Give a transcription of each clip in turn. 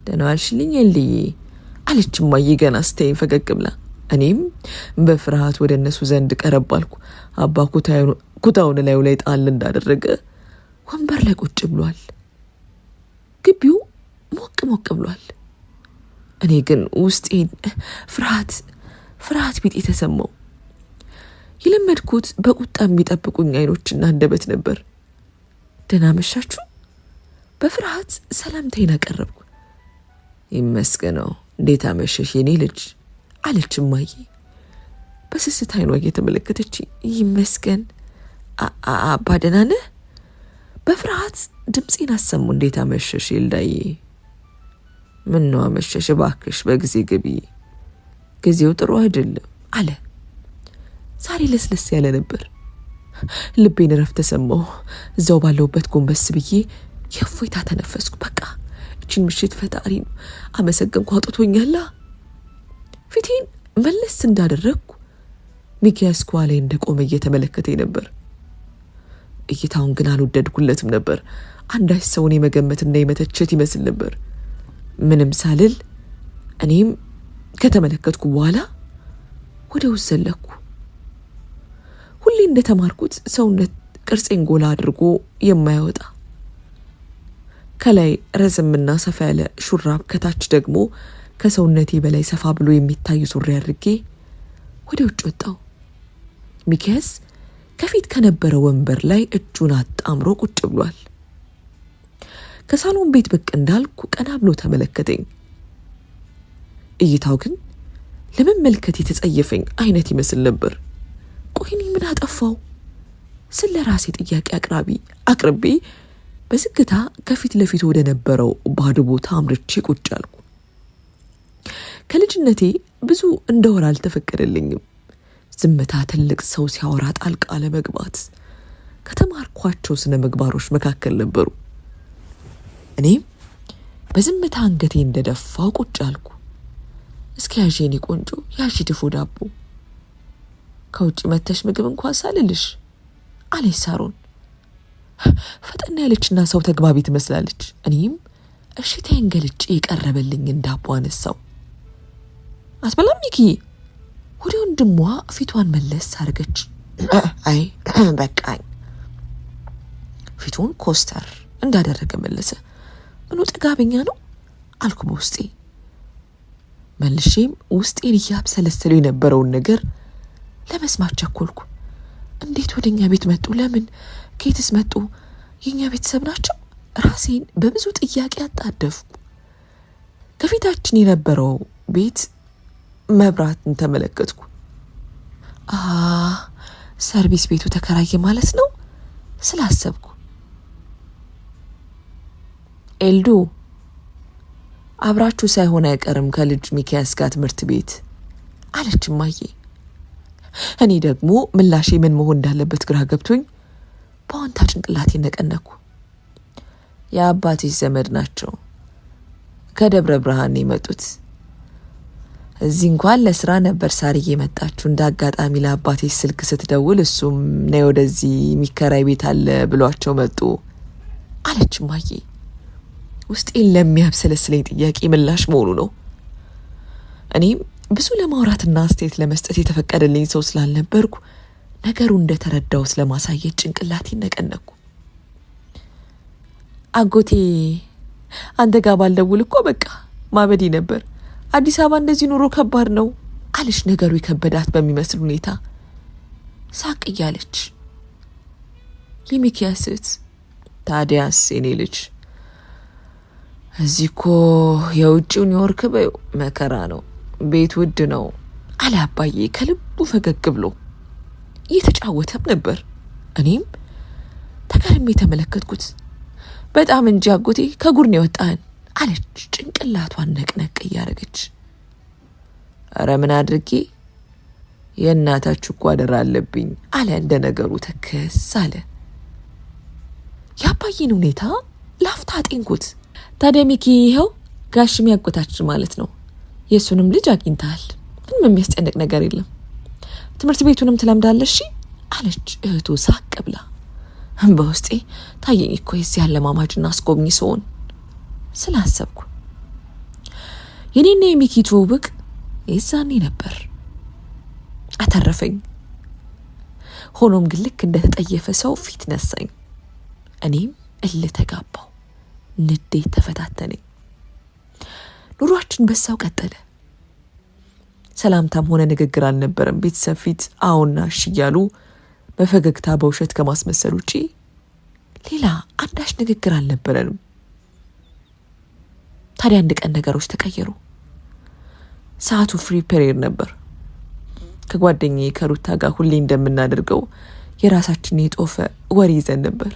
ደህና ዋልሽልኝ ኤልድዬ አለች እማዬ ገና ስታየኝ ፈገግ ብላ። እኔም በፍርሃት ወደ እነሱ ዘንድ ቀረባልኩ። አባ ኩታውን ላይ ጣል እንዳደረገ ወንበር ላይ ቁጭ ብሏል። ግቢው ሞቅ ብሏል። እኔ ግን ውስጤን ፍርሃት ቢጤ ተሰማው። የለመድኩት በቁጣ የሚጠብቁኝ አይኖችና አንደበት ነበር። ደህና መሻችሁ? በፍርሃት ሰላምታዬን አቀረብኩ። ይመስገነው፣ እንዴት አመሸሽ የኔ ልጅ አለች እማዬ በስስት አይኗ እየተመለከተች። ይመስገን አባ ደህና ነህ? በፍርሃት ድምፄን አሰሙ። እንዴት አመሸሽ ኤልዳዬ? ምን ነው አመሸሽ? እባክሽ በጊዜ ግቢ፣ ጊዜው ጥሩ አይደለም አለ። ዛሬ ለስለስ ያለ ነበር። ልቤን ረፍት ተሰማው። እዛው ባለውበት ጎንበስ ብዬ የእፎይታ ተነፈስኩ። በቃ እቺን ምሽት ፈጣሪ ነው አመሰገንኩ፣ አውጥቶኛል። ፊቴን መለስ እንዳደረግኩ ሚኪያስ ከኋላዬ እንደቆመ እየተመለከተኝ ነበር። እይታውን ግን አልወደድኩለትም ነበር። አንዳች ሰውን የመገመትና የመተቸት ይመስል ነበር። ምንም ሳልል እኔም ከተመለከትኩ በኋላ ወደ ውስጥ ዘለኩ። ሁሌ እንደተማርኩት ሰውነት ቅርጼን ጎላ አድርጎ የማያወጣ ከላይ ረዝምና ሰፋ ያለ ሹራብ፣ ከታች ደግሞ ከሰውነቴ በላይ ሰፋ ብሎ የሚታይ ሱሪ አድርጌ ወደ ውጭ ወጣው። ሚኪያስ ከፊት ከነበረ ወንበር ላይ እጁን አጣምሮ ቁጭ ብሏል። ከሳሎን ቤት ብቅ እንዳልኩ ቀና ብሎ ተመለከተኝ። እይታው ግን ለመመልከት የተጸየፈኝ አይነት ይመስል ነበር። ቆይኔ ምን አጠፋው? ስለ ራሴ ጥያቄ አቅርቤ በዝግታ ከፊት ለፊት ወደ ነበረው ባዶ ቦታ አምርቼ ቁጭ አልኩ። ከልጅነቴ ብዙ እንደወራ አልተፈቀደልኝም። ዝምታ ትልቅ ሰው ሲያወራ ጣልቃ ለመግባት ከተማርኳቸው ስነ ምግባሮች መካከል ነበሩ። እኔም በዝምታ አንገቴ እንደደፋው ቁጭ አልኩ። እስኪ ያዥ የኔ ቆንጆ፣ ያዥ ድፎ ዳቦ፣ ከውጭ መተሽ ምግብ እንኳን ሳልልሽ አለች ሳሮን። ፈጠና ያለችና ሰው ተግባቢ ትመስላለች። እኔም እሽታዬን ገልጬ የቀረበልኝን ዳቦ አነሳው። አትበላም ሚኪ? ወደ ወንድሟ ፊቷን መለስ አድርገች። አይ በቃኝ። ፊቱን ኮስተር እንዳደረገ መለሰ። ምኑ ጥጋበኛ ነው አልኩ በውስጤ። መልሼም ውስጤን እያብሰለሰለው የነበረውን ነገር ለመስማት ቸኮልኩ። እንዴት ወደኛ ቤት መጡ? ለምን? ከየትስ መጡ? የኛ ቤተሰብ ናቸው? ራሴን በብዙ ጥያቄ አጣደፍኩ። ከፊታችን የነበረው ቤት መብራትን ተመለከትኩ። ሰርቪስ ቤቱ ተከራየ ማለት ነው ስላሰብኩ። ኤልዱ አብራችሁ ሳይሆን አይቀርም ከልጅ ሚኪያስ ጋር ትምህርት ቤት አለች እማዬ። እኔ ደግሞ ምላሼ ምን መሆን እንዳለበት ግራ ገብቶኝ በአዎንታ ጭንቅላቴ ነቀነኩ። የአባትሽ ዘመድ ናቸው፣ ከደብረ ብርሃን የመጡት። እዚህ እንኳን ለስራ ነበር ሳርዬ መጣችሁ። እንደ አጋጣሚ ለአባቴ ስልክ ስትደውል እሱም ነይ ወደዚህ የሚከራይ ቤት አለ ብሏቸው መጡ አለች እማዬ። ውስጤን ለሚያብሰለስለኝ ጥያቄ ምላሽ መሆኑ ነው። እኔም ብዙ ለማውራትና አስተያየት ለመስጠት የተፈቀደልኝ ሰው ስላልነበርኩ ነገሩ እንደተረዳው ስለማሳየት ጭንቅላቴ ነቀነኩ። አጎቴ አንተ ጋር ባልደውል እኮ በቃ ማበዴ ነበር። አዲስ አበባ እንደዚህ ኑሮ ከባድ ነው አለች ነገሩ የከበዳት በሚመስል ሁኔታ ሳቅ እያለች። የሚኪያስ እህት ታዲያስ የኔ ልጅ እዚህ እኮ የውጭው ኒውዮርክ በይው መከራ ነው፣ ቤት ውድ ነው አለ አባዬ ከልቡ ፈገግ ብሎ። እየተጫወተም ነበር። እኔም ተገርሜ ተመለከትኩት። በጣም እንጂ አጎቴ ከጉርን የወጣን አለች ጭንቅላቷን ነቅነቅ እያደረገች። አረ ምን አድርጌ? የእናታችሁ እኮ አደራ አለብኝ አለ እንደ ነገሩ ተከስ አለ። የአባዬን ሁኔታ ላፍታ አጤንኩት። ታዲያ ሚኪ ይኸው ጋሽም ያጎታችን ማለት ነው። የእሱንም ልጅ አግኝተሃል። ምንም የሚያስጨንቅ ነገር የለም። ትምህርት ቤቱንም ትለምዳለሽ አለች እህቱ ሳቅ ብላ። በውስጤ ታየኝ እኮ የዚህ ያለማማጅና አስጎብኝ ሰውን ስላሰብኩ የኔና የሚኪ ትውውቅ የዛኔ ነበር። አተረፈኝ። ሆኖም ግን ልክ እንደተጠየፈ ሰው ፊት ነሳኝ። እኔም እልህ ተጋባው፣ ንዴት ተፈታተነኝ። ኑሯችን በዛው ቀጠለ። ሰላምታም ሆነ ንግግር አልነበረም። ቤተሰብ ፊት አዎና እሺ እያሉ በፈገግታ በውሸት ከማስመሰል ውጪ ሌላ አንዳች ንግግር አልነበረንም። ታዲያ አንድ ቀን ነገሮች ተቀየሩ። ሰዓቱ ፍሪ ፔሪየድ ነበር። ከጓደኛዬ ከሩታ ጋር ሁሌ እንደምናደርገው የራሳችንን የጦፈ ወሬ ይዘን ነበር።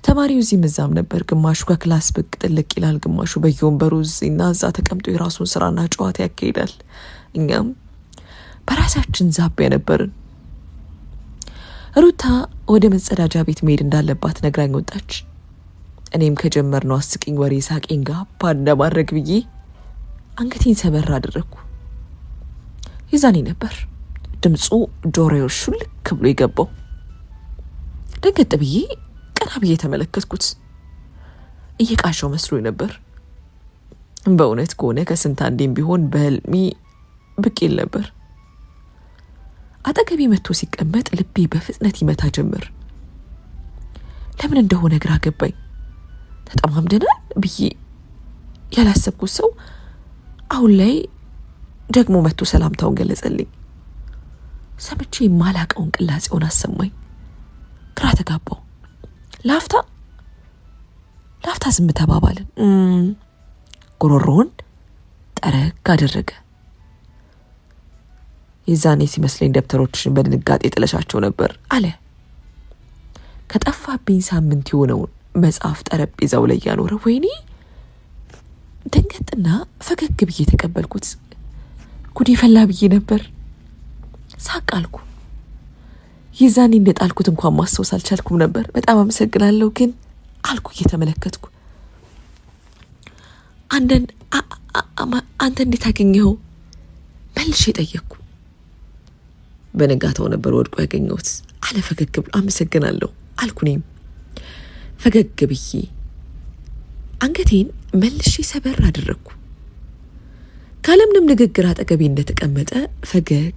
ተማሪው እዚህ ምዛም ነበር። ግማሹ ከክላስ ብቅ ጥልቅ ይላል፣ ግማሹ በየወንበሩ እዚህና እዛ ተቀምጦ የራሱን ስራና ጨዋታ ያካሂዳል። እኛም በራሳችን ዛቢያ ነበርን። ሩታ ወደ መጸዳጃ ቤት መሄድ እንዳለባት ነግራኝ ወጣች። እኔም ከጀመርነው አስቂኝ ወሬ ሳቄን ጋር ባንዳ ማድረግ ብዬ አንገቴን ሰበር አደረግኩ። የዛኔ ነበር ድምፁ ጆሮዬ ሹልክ ብሎ የገባው። ደንገጥ ብዬ ቀና ብዬ ተመለከትኩት። እየቃሻው መስሎኝ ነበር። በእውነት ከሆነ ከስንት አንዴም ቢሆን በህልሜ ብቅ ይል ነበር። አጠገቤ መጥቶ ሲቀመጥ ልቤ በፍጥነት ይመታ ጀመር። ለምን እንደሆነ ግራ ገባኝ። ተጠማምደናል ብዬ ያላሰብኩት ሰው አሁን ላይ ደግሞ መጥቶ ሰላምታውን ገለጸልኝ። ሰምቼ የማላቀውን ቅላጼውን አሰማኝ። ግራ ተጋባው። ላፍታ ዝም ተባባልን። ጉሮሮውን ጠረግ አደረገ። የዛኔ ሲመስለኝ ደብተሮችን በድንጋጤ ጥለሻቸው ነበር አለ። ከጠፋብኝ ሳምንት የሆነውን መጽሐፍ ጠረጴዛው ላይ ያኖረ። ወይኔ ደንገጥና ፈገግ ብዬ ተቀበልኩት። ጉዴ ፈላ ብዬ ነበር። ሳቃልኩ። የዛኔ እንደጣልኩት እንኳን ማስታወስ አልቻልኩም ነበር። በጣም አመሰግናለሁ ግን አልኩ እየተመለከትኩ። አንተ እንዴት አገኘኸው? መልሼ ጠየቅኩ። በነጋታው ነበር ወድቆ ያገኘሁት አለ ፈገግ ብሎ። አመሰግናለሁ አልኩ እኔም ፈገግ ብዬ አንገቴን መልሼ ሰበር አደረግኩ። ካለምንም ንግግር አጠገቤ እንደተቀመጠ ፈገግ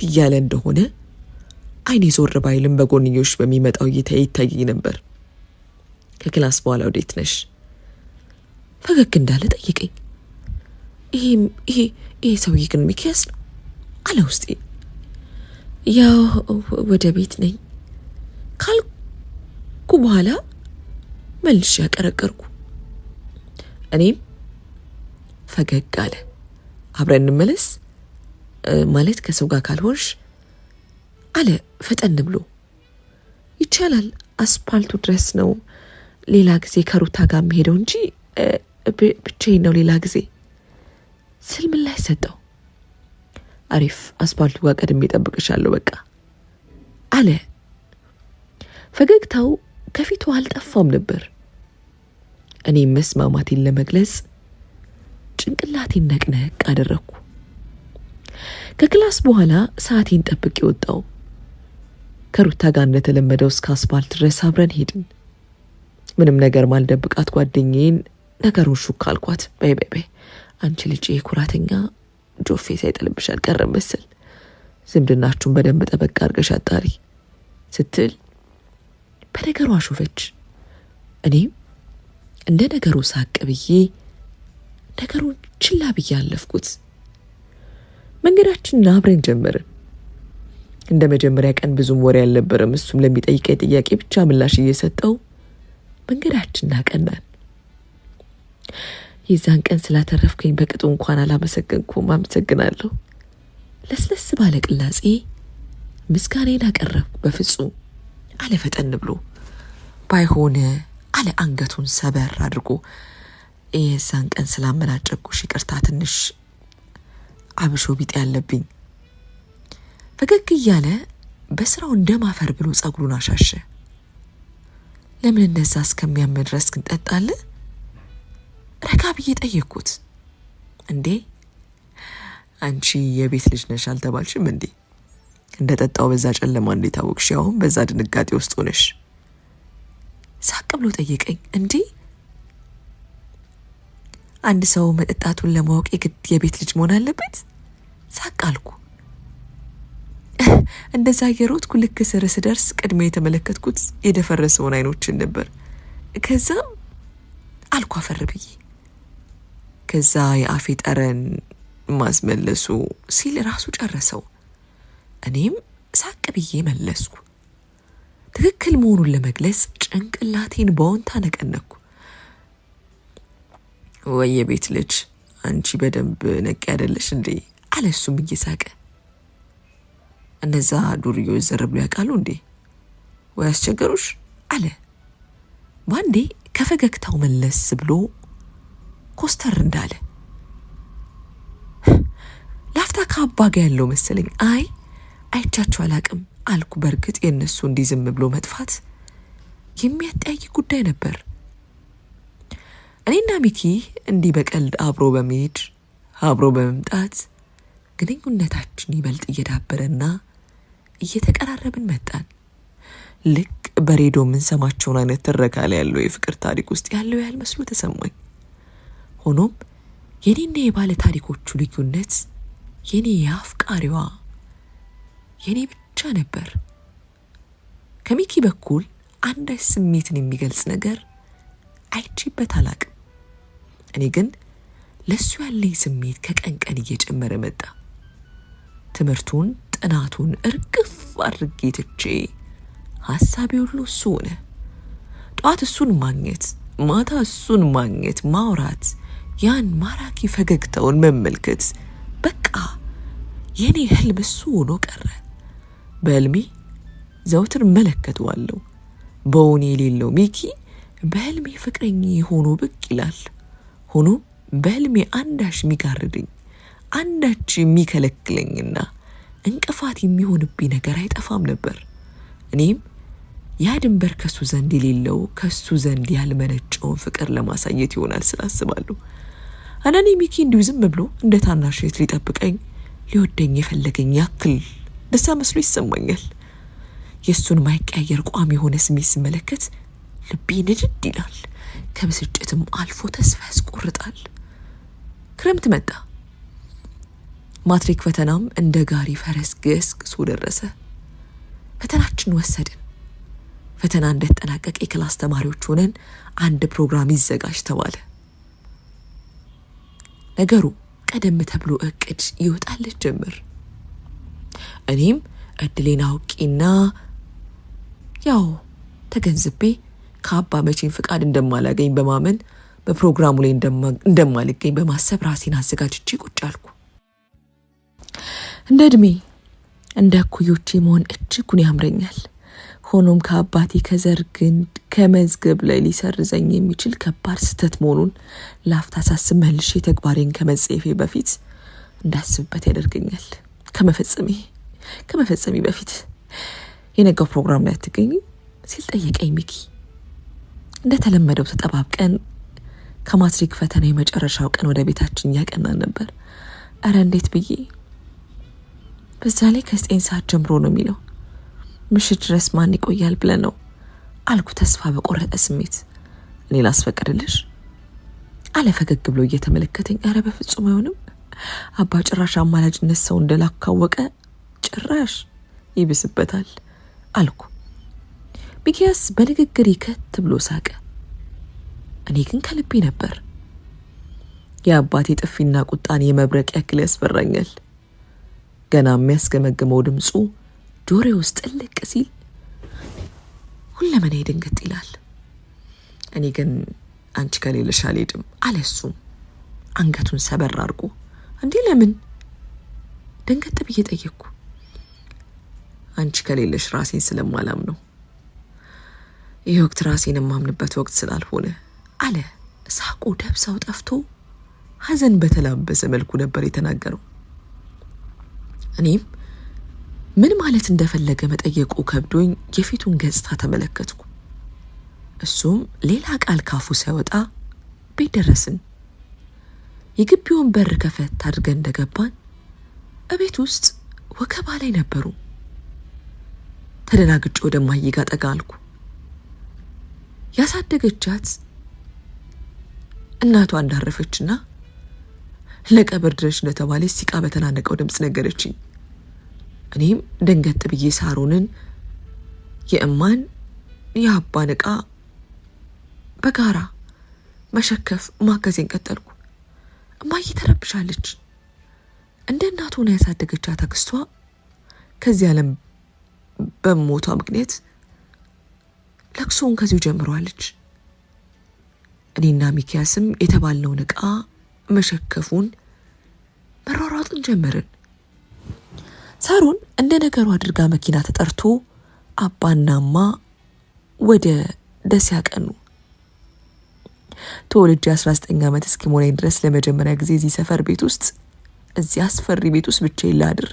እያለ እንደሆነ አይኔ ዞር ባይልም በጎንዮሽ በሚመጣው እይታ ይታየኝ ነበር። ከክላስ በኋላ ወዴት ነሽ? ፈገግ እንዳለ ጠየቀኝ። ይሄ ሰውዬ ግን ሚኪያስ ነው አለ ውስጤ። ያው ወደ ቤት ነኝ ካልኩ በኋላ መልሼ ያቀረቀርኩ። እኔም ፈገግ አለ። አብረን እንመለስ ማለት ከሰው ጋር ካልሆንሽ አለ ፈጠን ብሎ። ይቻላል አስፓልቱ ድረስ ነው ሌላ ጊዜ ከሩታ ጋር መሄደው እንጂ ብቻዬን ነው ሌላ ጊዜ ስል ምላሽ ሰጠው። አሪፍ አስፓልቱ ጋር ቀድሜ እጠብቅሻለሁ በቃ አለ። ፈገግታው ከፊቱ አልጠፋም ነበር። እኔም መስማማቴን ለመግለጽ ጭንቅላቴን ነቅነቅ አደረግኩ። ከክላስ በኋላ ሰዓቴን ጠብቄ ወጣው። ከሩታ ጋር እንደተለመደው እስከ አስፓልት ድረስ አብረን ሄድን። ምንም ነገር ማልደብቃት ጓደኛዬን ነገሩን ሹክ አልኳት። በይ አንቺ ልጅ ኩራተኛ ጆፌ ሳይጥልብሽ አልቀረም መሰል ዝምድናችሁን በደንብ ጠበቅ አድርገሽ አጣሪ ስትል በነገሩ አሾፈች። እኔም እንደ ነገሩ ሳቅ ብዬ ነገሩን ችላ ብዬ አለፍኩት። መንገዳችንን አብረን ጀመርን። እንደ መጀመሪያ ቀን ብዙም ወሬ አልነበረም። እሱም ለሚጠይቀኝ ጥያቄ ብቻ ምላሽ እየሰጠው መንገዳችንን አቀናን። የዛን ቀን ስላተረፍከኝ በቅጡ እንኳን አላመሰገንኩም። አመሰግናለሁ። ለስለስ ባለ ቅላጼ ምስጋናዬን አቀረብኩ። በፍጹም አለ ፈጠን ብሎ። ባይሆን አለ አንገቱን ሰበር አድርጎ። የዛን ቀን ስላመናጨኩሽ ይቅርታ፣ ትንሽ አብሾ ቢጤ ያለብኝ። ፈገግ እያለ በስራው እንደማፈር ብሎ ጸጉሩን አሻሸ። ለምን እንደዛ እስከሚያም ድረስ እንጠጣለን? ረጋ ብዬ ጠየቅኩት። እንዴ አንቺ የቤት ልጅ ነሽ አልተባልሽም እንዴ? እንደ ጠጣው በዛ ጨለማ እንዴ ታወቅሽ? አሁን በዛ ድንጋጤ ውስጥ ሆነሽ? ሳቅ ብሎ ጠየቀኝ። እንዴ አንድ ሰው መጠጣቱን ለማወቅ የግድ የቤት ልጅ መሆን አለበት? ሳቃልኩ። እንደዛ የሮጥኩ ልክ ስር ስደርስ ቅድሜ የተመለከትኩት የደፈረሰውን አይኖችን ነበር። ከዛ አልኩ አፈር ብዬ። ከዛ የአፌ ጠረን ማስመለሱ ሲል ራሱ ጨረሰው። እኔም ሳቅ ብዬ መለስኩ። ትክክል መሆኑን ለመግለጽ ጭንቅላቴን በወንታ ነቀነኩ። ወይ የቤት ልጅ አንቺ በደንብ ነቂ አይደለሽ እንዴ አለ እሱም እየሳቀ። እነዛ ዱርዮች ዘር ብሎ ያውቃሉ እንዴ ወይ አስቸገሩሽ አለ። ባንዴ ከፈገግታው መለስ ብሎ ኮስተር እንዳለ ላፍታ ከአባ ጋር ያለው መሰለኝ። አይ አይቻችሁ አላቅም አልኩ። በእርግጥ የእነሱ እንዲህ ዝም ብሎ መጥፋት የሚያጠያይቅ ጉዳይ ነበር። እኔና ሚኪ እንዲህ በቀልድ አብሮ በመሄድ አብሮ በመምጣት ግንኙነታችን ይበልጥ እየዳበረና እየተቀራረብን መጣን። ልክ በሬዲዮ የምንሰማቸውን አይነት ትረካ ላይ ያለው የፍቅር ታሪክ ውስጥ ያለው ያህል መስሎ ተሰማኝ። ሆኖም የኔና የባለ ታሪኮቹ ልዩነት የኔ የአፍቃሪዋ የኔ ብቻ ነበር። ከሚኪ በኩል አንዳች ስሜትን የሚገልጽ ነገር አይቼበት አላቅም። እኔ ግን ለሱ ያለኝ ስሜት ከቀን ቀን እየጨመረ መጣ። ትምህርቱን ጥናቱን እርግፍ አድርጌ ትቼ ሀሳቤ ሁሉ እሱ ሆነ። ጠዋት እሱን ማግኘት፣ ማታ እሱን ማግኘት፣ ማውራት፣ ያን ማራኪ ፈገግታውን መመልከት፣ በቃ የኔ ህልም እሱ ሆኖ ቀረ። በህልሜ ዘውትር መለከተዋለሁ። በውኔ የሌለው ሚኪ በህልሜ ፍቅረኛ ሆኖ ብቅ ይላል። ሆኖ በህልሜ አንዳች የሚጋርደኝ አንዳች የሚከለክለኝና እንቅፋት የሚሆንብኝ ነገር አይጠፋም ነበር። እኔም ያ ድንበር ከሱ ዘንድ የሌለው ከሱ ዘንድ ያልመነጨውን ፍቅር ለማሳየት ይሆናል ስላስባለሁ። አንዳንዴ ሚኪ እንዲሁ ዝም ብሎ እንደ ታናሽ እህት ሊጠብቀኝ ሊወደኝ የፈለገኝ ያክል ደሳ መስሎ ይሰማኛል። የእሱን ማይቀያየር ቋሚ የሆነ ስሜት ስመለከት ልቤ ንድድ ይላል። ከብስጭትም አልፎ ተስፋ ያስቆርጣል። ክረምት መጣ። ማትሪክ ፈተናም እንደ ጋሪ ፈረስ ገስግሶ ደረሰ። ፈተናችን ወሰድን። ፈተና እንደተጠናቀቀ የክላስ ተማሪዎች ሆነን አንድ ፕሮግራም ይዘጋጅ ተባለ። ነገሩ ቀደም ተብሎ እቅድ ይወጣልህ ጀመር። እኔም እድሌን አውቄና ያው ተገንዝቤ ከአባ መቼም ፍቃድ እንደማላገኝ በማመን በፕሮግራሙ ላይ እንደማልገኝ በማሰብ ራሴን አዘጋጅቼ ቁጭ አልኩ። እንደ እድሜ እንደ እኩዮቼ መሆን እጅጉን ያምረኛል። ሆኖም ከአባቴ ከዘር ግንድ ከመዝገብ ላይ ሊሰርዘኝ የሚችል ከባድ ስህተት መሆኑን ላፍታ ሳስብ መልሼ ተግባሬን ከመጸየፌ በፊት እንዳስብበት ያደርገኛል። ከመፈጸሜ በፊት የነገው ፕሮግራም ላይ አትገኝም ሲል ጠየቀኝ ሚኪ። እንደተለመደው ተጠባብቀን ከማትሪክ ፈተና የመጨረሻው ቀን ወደ ቤታችን እያቀናን ነበር። እረ እንዴት ብዬ በዛ ላይ ከ9 ሰዓት ጀምሮ ነው የሚለው። ምሽት ድረስ ማን ይቆያል ብለን ነው አልኩ ተስፋ በቆረጠ ስሜት። እኔ ላስፈቅድልሽ አለ ፈገግ ብሎ እየተመለከተኝ። እረ በፍጹም አይሆንም አባ ጭራሽ አማላጅነት ሰው እንደላኩ ካወቀ ጭራሽ ይብስበታል አልኩ። ሚኪያስ በንግግር ይከት ብሎ ሳቀ። እኔ ግን ከልቤ ነበር። የአባቴ ጥፊና ቁጣን የመብረቅ ያክል ያስፈራኛል። ገና የሚያስገመግመው ድምፁ ጆሬ ውስጥ ጥልቅ ሲል ሁለመናዬ ድንገት ይላል። እኔ ግን አንቺ ከሌለሽ አልሄድም አለ እሱም አንገቱን ሰበር አድርጎ። እንዴ ለምን ድንገት ብዬ ጠየቅኩ። አንቺ ከሌለሽ ራሴን ስለማላም ነው። ይህ ወቅት ራሴን የማምንበት ወቅት ስላልሆነ አለ። ሳቁ ደብዛው ጠፍቶ ሐዘን በተላበሰ መልኩ ነበር የተናገረው። እኔም ምን ማለት እንደፈለገ መጠየቁ ከብዶኝ የፊቱን ገጽታ ተመለከትኩ። እሱም ሌላ ቃል ካፉ ሳይወጣ ቤት ደረስን። የግቢውን በር ከፈት አድርገን እንደገባን እቤት ውስጥ ወከባ ላይ ነበሩ። ተደናግጬ ወደ እማዬ ጋር ጠጋ አልኩ። ያሳደገቻት እናቷ እንዳረፈችና ለቀብር ድረሽ እንደተባለች ሲቃ በተናነቀው ድምጽ ነገረችኝ። እኔም ደንገጥ ብዬ ሳሮንን የእማን የአባን ዕቃ በጋራ መሸከፍ ማገዜን ቀጠልኩ። እማዬ ተረብሻለች። እንደ እናቱ ሆና ያሳደገቻት አክስቷ ከዚህ ዓለም በሞቷ ምክንያት ለቅሶውን ከዚሁ ጀምሯለች። እኔና ሚኪያስም የተባልነውን ዕቃ መሸከፉን መሯሯጥን ጀመርን። ሳሮን እንደ ነገሩ አድርጋ መኪና ተጠርቶ አባናማ ወደ ደሴ ያቀኑ። ተወልጄ 19 ዓመት እስኪሞላኝ ድረስ ለመጀመሪያ ጊዜ እዚህ ሰፈር ቤት ውስጥ እዚህ አስፈሪ ቤት ውስጥ ብቻዬን ላድር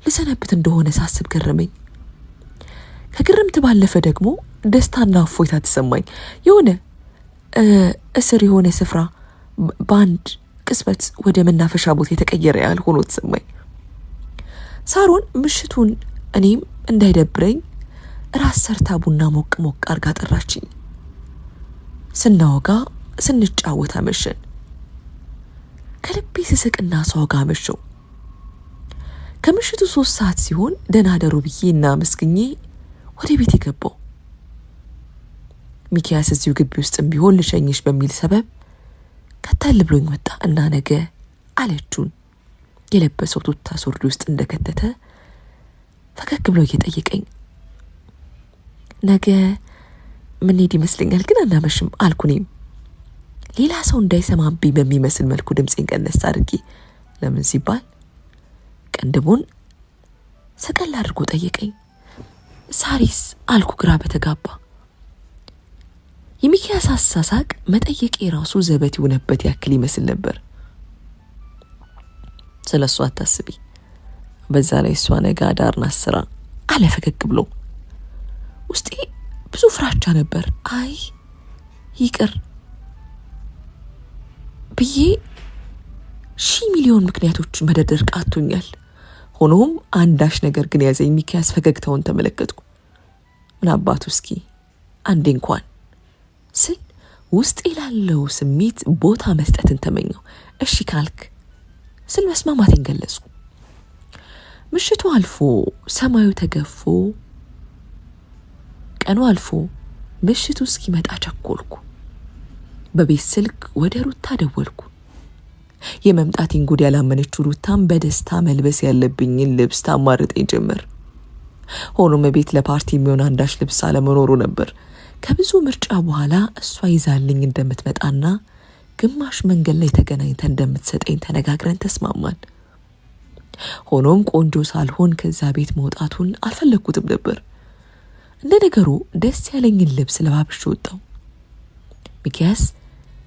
ልሰነብት እንደሆነ ሳስብ ገረመኝ። ከግርምት ባለፈ ደግሞ ደስታና እፎይታ ተሰማኝ። የሆነ እስር የሆነ ስፍራ በአንድ ቅጽበት ወደ መናፈሻ ቦታ የተቀየረ ያህል ሆኖ ተሰማኝ። ሳሮን ምሽቱን እኔም እንዳይደብረኝ ራስ ሰርታ ቡና ሞቅ ሞቅ አርጋ ጠራችኝ። ስናወጋ ስንጫወት አመሸን። ከልቤ ስስቅና ሳወጋ አመሸው። ከምሽቱ 3 ሰዓት ሲሆን ደህና ደሩ ብዬ እና መስግኜ ወደ ቤት የገባው። ሚኪያስ እዚሁ ግቢ ውስጥም ቢሆን ልሸኝሽ በሚል ሰበብ ከተል ብሎኝ ወጣ እና ነገ አለችውን የለበሰው ቱታ ሱሪ ውስጥ እንደከተተ ፈገግ ብሎ እየጠየቀኝ ነገ ምን ሄድ ይመስለኛል ግን አናመሽም አልኩኔም ሌላ ሰው እንዳይሰማብኝ በሚመስል መልኩ ድምጼን ቀነስ አድርጌ ለምን ሲባል ቀንድቡን ሰቀል አድርጎ ጠየቀኝ። ሳሪስ አልኩ ግራ በተጋባ። የሚኪያስ አሳሳቅ መጠየቅ የራሱ ዘበት የሆነበት ያክል ይመስል ነበር። ስለሷ አታስቢ፣ በዛ ላይ እሷ ነገ አዳርና ስራ አለ ፈገግ ብሎ። ውስጤ ብዙ ፍራቻ ነበር። አይ ይቅር ብዬ 1,000 ሚሊዮን ምክንያቶችን መደርደር ቃቶኛል። ሆኖም አንዳች ነገር ግን ያዘኝ። ሚኪያስ ፈገግታውን ተመለከትኩ። ምን አባቱ እስኪ አንዴ እንኳን ስል ውስጤ ላለው ስሜት ቦታ መስጠትን ተመኘው። እሺ ካልክ ስል መስማማቴን ገለጽኩ። ምሽቱ አልፎ ሰማዩ ተገፎ ቀኑ አልፎ ምሽቱ እስኪመጣ ቸኮልኩ። በቤት ስልክ ወደ ሩታ ደወልኩ። የመምጣቴን ጉድ ያላመነችው ሩታም በደስታ መልበስ ያለብኝን ልብስ ታማርጠኝ ጀመር። ሆኖም ቤት ለፓርቲ የሚሆን አንዳች ልብስ አለመኖሩ ነበር። ከብዙ ምርጫ በኋላ እሷ ይዛልኝ እንደምትመጣና ግማሽ መንገድ ላይ ተገናኝተን እንደምትሰጠኝ ተነጋግረን ተስማማን። ሆኖም ቆንጆ ሳልሆን ከዛ ቤት መውጣቱን አልፈለግኩትም ነበር። እንደ ነገሩ ደስ ያለኝን ልብስ ለባብሼ ወጣው። ሚኪያስ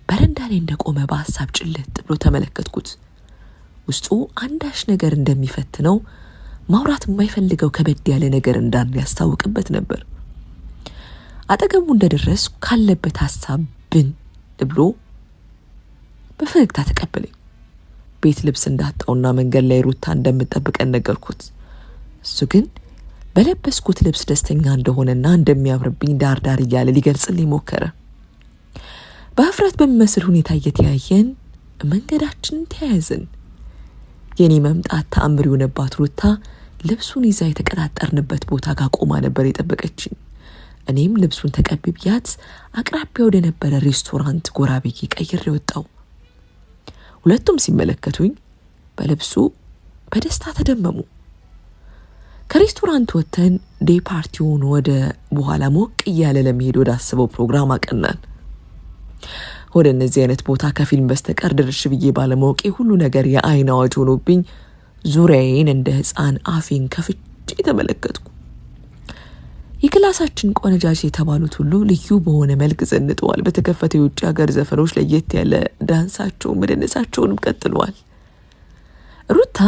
በረንዳ ላይ እንደቆመ በሀሳብ ጭልጥ ብሎ ተመለከትኩት። ውስጡ አንዳች ነገር እንደሚፈትነው ማውራት የማይፈልገው ከበድ ያለ ነገር እንዳለ ያስታውቅበት ነበር። አጠገቡ እንደደረስኩ ካለበት ሀሳብ ብን ብሎ በፈገግታ ተቀበለኝ። ቤት ልብስ እንዳጣውና መንገድ ላይ ሩታ እንደምጠብቀን ነገርኩት። እሱ ግን በለበስኩት ልብስ ደስተኛ እንደሆነና እንደሚያምርብኝ ዳርዳር እያለ ሊገልጽልኝ ሞከረ። በህፍረት በሚመስል ሁኔታ እየተያየን መንገዳችንን ተያያዝን። የኔ መምጣት ተአምር የሆነባት ሩታ ልብሱን ይዛ የተቀጣጠርንበት ቦታ ጋር ቆማ ነበር የጠበቀችኝ። እኔም ልብሱን ተቀብያት አቅራቢያ ወደ ነበረ ሬስቶራንት ጎራ ብዬ ቀይሬ ወጣው። ሁለቱም ሲመለከቱኝ በልብሱ በደስታ ተደመሙ። ከሬስቶራንት ወጥተን ዴይ ፓርቲውን ወደ በኋላ ሞቅ እያለ ለመሄድ ወደ አስበው ፕሮግራም አቀናን። ወደ እነዚህ አይነት ቦታ ከፊልም በስተቀር ድርሽ ብዬ ባለማወቄ ሁሉ ነገር የአይን አዋጅ ሆኖብኝ ዙሪያዬን እንደ ህፃን አፌን ከፍቼ ተመለከትኩ። የክላሳችን ቆነጃጅ የተባሉት ሁሉ ልዩ በሆነ መልክ ዘንጠዋል። በተከፈተ የውጭ ሀገር ዘፈኖች ለየት ያለ ዳንሳቸውን መደነሳቸውንም ቀጥለዋል። ሩታ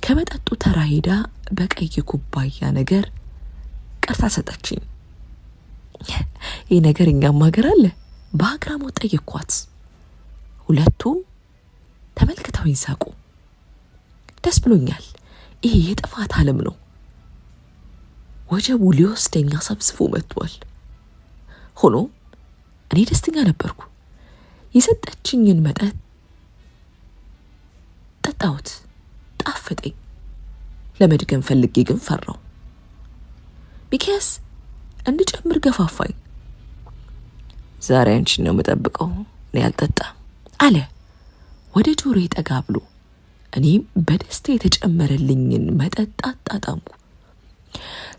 ከመጠጡ ተራ ሄዳ በቀይ ኩባያ ነገር ቀርታ ሰጠችኝ። ይህ ነገር እኛም ሀገር አለ በአግራሞት ጠየኳት። ሁለቱም ተመልክተውኝ ሳቁ። ደስ ብሎኛል። ይሄ የጥፋት ዓለም ነው። ወጀቡ ሊወስደኝ ሰብስፎ መጥቷል። ሆኖ እኔ ደስተኛ ነበርኩ። የሰጠችኝን መጠጥ ጠጣሁት። ጣፈጠኝ። ለመድገም ፈልጌ ግን ፈራው። ሚኪያስ እንድጨምር ገፋፋኝ። ዛሬ አንቺን ነው የምጠብቀው፣ እኔ አልጠጣም አለ ወደ ጆሮዬ ጠጋ ብሎ። እኔም በደስታ የተጨመረልኝን መጠጥ አጣጣምኩ።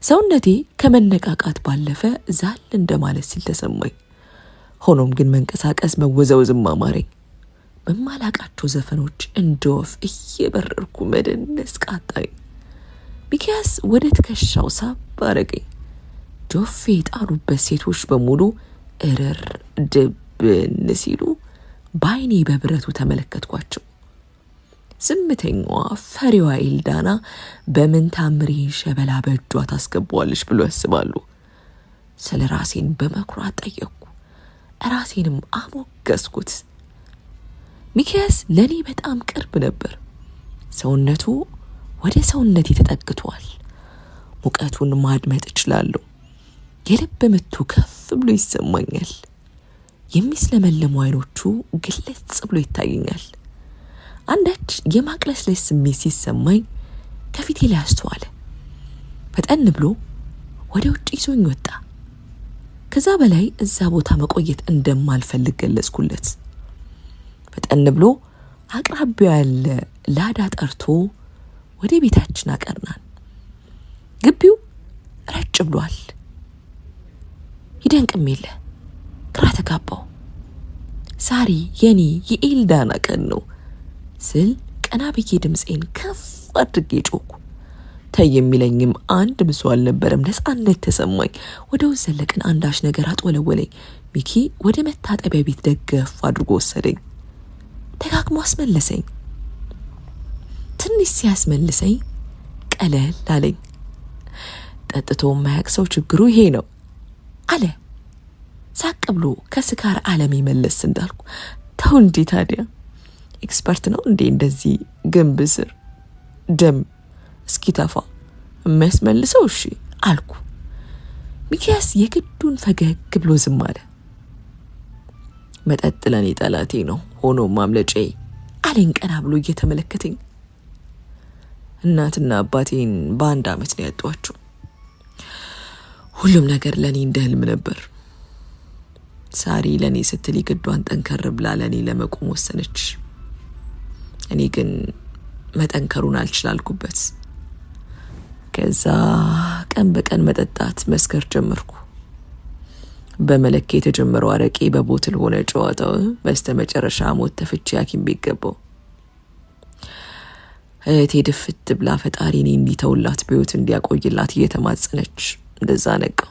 ሰውነቴ ከመነቃቃት ባለፈ ዛል እንደማለት ሲል ተሰማኝ። ሆኖም ግን መንቀሳቀስ መወዛወዝም አማረኝ። በማላቃቸው ዘፈኖች እንደ ወፍ እየበረርኩ መደነስ ቃጣኝ። ሚኪያስ ወደ ትከሻው ሳብ አረገኝ። ጆፌ የጣሉበት ሴቶች በሙሉ እርር ድብን ሲሉ በዓይኔ በብረቱ ተመለከትኳቸው። ዝምተኛዋ ፈሪዋ ኤልዳና በምን ታምሬን ሸበላ በእጇ ታስገባዋለች ብሎ ያስባሉ? ስለ ራሴን በመኩራት ጠየቅኩ። ራሴንም አሞገስኩት። ሚኪያስ ለኔ በጣም ቅርብ ነበር። ሰውነቱ ወደ ሰውነቴ ተጠግቷል። ሙቀቱን ማድመጥ እችላለሁ። የልብ ምቱ ከፍ ብሎ ይሰማኛል። የሚስለመለሙ አይኖቹ ግልጽ ብሎ ይታየኛል። አንዳች የማቅለሽለሽ ስሜት ሲሰማኝ ከፊቴ ላይ አስተዋለ። ፈጠን ብሎ ወደ ውጭ ይዞኝ ወጣ። ከዛ በላይ እዛ ቦታ መቆየት እንደማልፈልግ ገለጽኩለት። ፈጠን ብሎ አቅራቢያው ያለ ላዳ ጠርቶ ወደ ቤታችን አቀርናን። ግቢው ረጭ ብሏል። ይደንቅም የለ። ግራ ተጋባው። ዛሬ የኔ የኤልዳና ቀን ነው ስል ቀና ብዬ ድምፄን ከፍ አድርጌ ጮኩ። ተይ የሚለኝም አንድ ብሶ አልነበረም። ነፃነት ተሰማኝ። ወደ ውስጥ ዘለቅን። አንዳች ነገር አጥወለወለኝ። ሚኪ ወደ መታጠቢያ ቤት ደገፍ አድርጎ ወሰደኝ። ደጋግሞ አስመለሰኝ። ትንሽ ሲያስመልሰኝ ቀለል አለኝ። ጠጥቶ የማያውቅ ሰው ችግሩ ይሄ ነው አለ ሳቅ ብሎ ከስካር ዓለም መለስ እንዳልኩ። ተው እንዴ ታዲያ ኤክስፐርት ነው እንዴ እንደዚህ ግንብ ስር ደም እስኪተፋ የሚያስመልሰው? እሺ አልኩ። ሚኪያስ የግዱን ፈገግ ብሎ ዝም አለ። መጠጥ ለኔ ጠላቴ ነው፣ ሆኖ ማምለጬ አለኝ ቀና ብሎ እየተመለከተኝ። እናትና አባቴን በአንድ ዓመት ነው ያጧቸው። ሁሉም ነገር ለኔ እንደ ህልም ነበር። ሳሪ ለኔ ስትል ግዷን ጠንከር ብላ ለኔ ለመቆም ወሰነች። እኔ ግን መጠንከሩን አልችላልኩበት። ከዛ ቀን በቀን መጠጣት መስከር ጀመርኩ። በመለክ የተጀመረው አረቄ በቦትል ሆነ ጨዋታው። በስተመጨረሻ ሞት ተፍቼ ሐኪም ቤት ገባሁ። እህቴ ድፍት ብላ ፈጣሪ እኔ እንዲተውላት በሕይወት እንዲያቆይላት እየተማጸነች እንደዛ ነቃው።